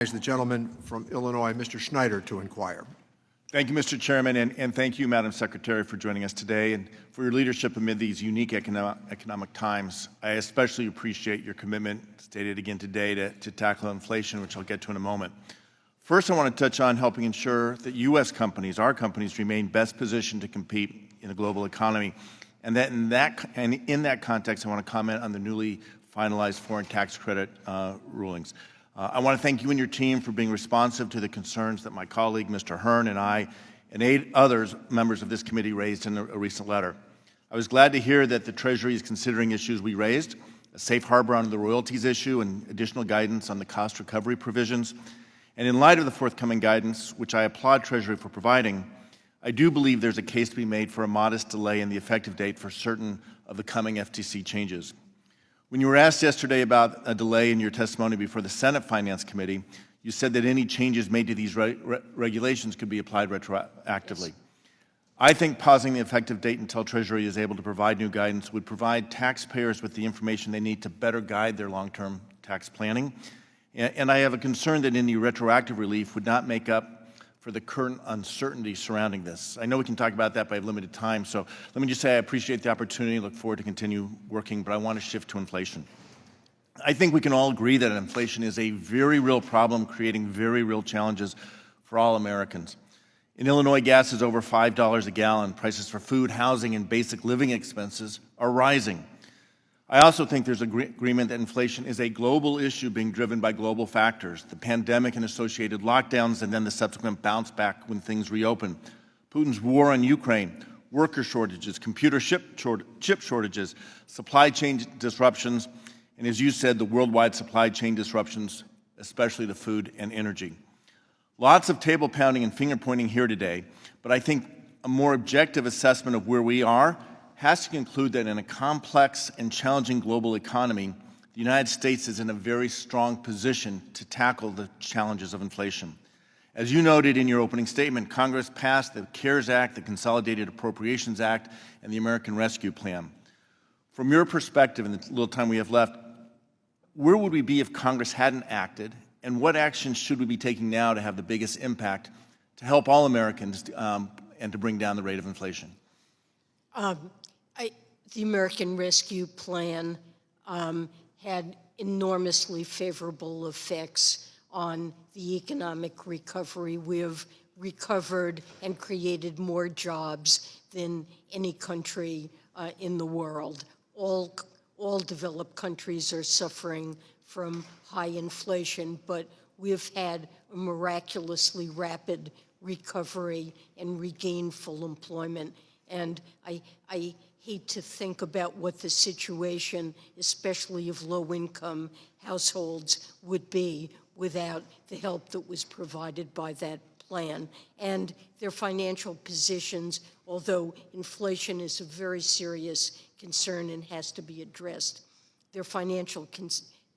The gentleman from Illinois, Mr. Schneider, to inquire. Thank you, Mr. Chairman, and thank you, Madam Secretary, for joining us today and for your leadership amid these unique economic times. I especially appreciate your commitment, stated again today, to tackle inflation, which I'll get to in a moment. First, I want to touch on helping ensure that U.S. companies, our companies, remain best positioned to compete in a global economy. And in that context, I want to comment on the newly finalized foreign tax credit rulings. I want to thank you and your team for being responsive to the concerns that my colleague, Mr. Hearn, and I, and 8 others, members of this committee, raised in a recent letter. I was glad to hear that the Treasury is considering issues we raised, a safe harbor on the royalties issue and additional guidance on the cost recovery provisions. And in light of the forthcoming guidance, which I applaud Treasury for providing, I do believe there's a case to be made for a modest delay in the effective date for certain of the coming FTC changes. When you were asked yesterday about a delay in your testimony before the Senate Finance Committee, you said that any changes made to these regulations could be applied retroactively. Yes. I think pausing the effective date until Treasury is able to provide new guidance would provide taxpayers with the information they need to better guide their long-term tax planning. And I have a concern that any retroactive relief would not make up for the current uncertainty surrounding this. I know we can talk about that, but I have limited time, so let me just say I appreciate the opportunity, look forward to continue working, but I want to shift to inflation. I think we can all agree that inflation is a very real problem, creating very real challenges for all Americans. In Illinois, gas is over $5 a gallon. Prices for food, housing, and basic living expenses are rising. I also think there's agreement that inflation is a global issue being driven by global factors, the pandemic and associated lockdowns, and then the subsequent bounce back when things reopen. Putin's war on Ukraine, worker shortages, computer chip shortages, supply chain disruptions, and as you said, the worldwide supply chain disruptions, especially the food and energy. Lots of table pounding and finger pointing here today, but I think a more objective assessment of where we are has to conclude that in a complex and challenging global economy, the United States is in a very strong position to tackle the challenges of inflation. As you noted in your opening statement, Congress passed the CARES Act, the Consolidated Appropriations Act, and the American Rescue Plan. From your perspective, in the little time we have left, where would we be if Congress hadn't acted, and what actions should we be taking now to have the biggest impact to help all Americans and to bring down the rate of inflation? The American Rescue Plan had enormously favorable effects on the economic recovery. We have recovered and created more jobs than any country in the world. All developed countries are suffering from high inflation, but we have had a miraculously rapid recovery and regained full employment. And I hate to think about what the situation, especially of low-income households, would be without the help that was provided by that plan. And their financial positions, although inflation is a very serious concern and has to be addressed, their financial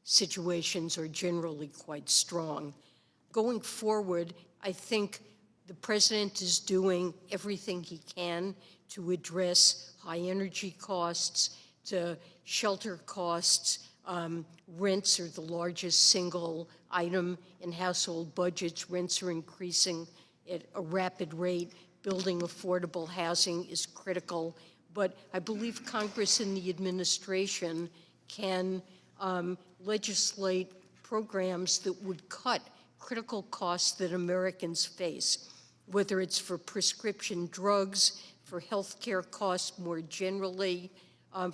situations are generally quite strong. Going forward, I think the President is doing everything he can to address high energy costs, to shelter costs. Rents are the largest single item in household budgets. Rents are increasing at a rapid rate. Building affordable housing is critical. But I believe Congress and the administration can legislate programs that would cut critical costs that Americans face, whether it's for prescription drugs, for health care costs more generally,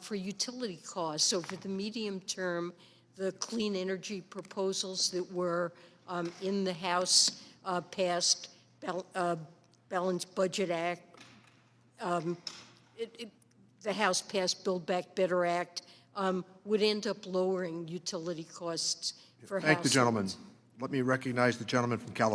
for utility costs. Over the medium term, the clean energy proposals that were in the House passed Balanced Budget Act. The House passed Build Back Better Act, would end up lowering utility costs for households. Thank the gentleman. Let me recognize the gentleman from California.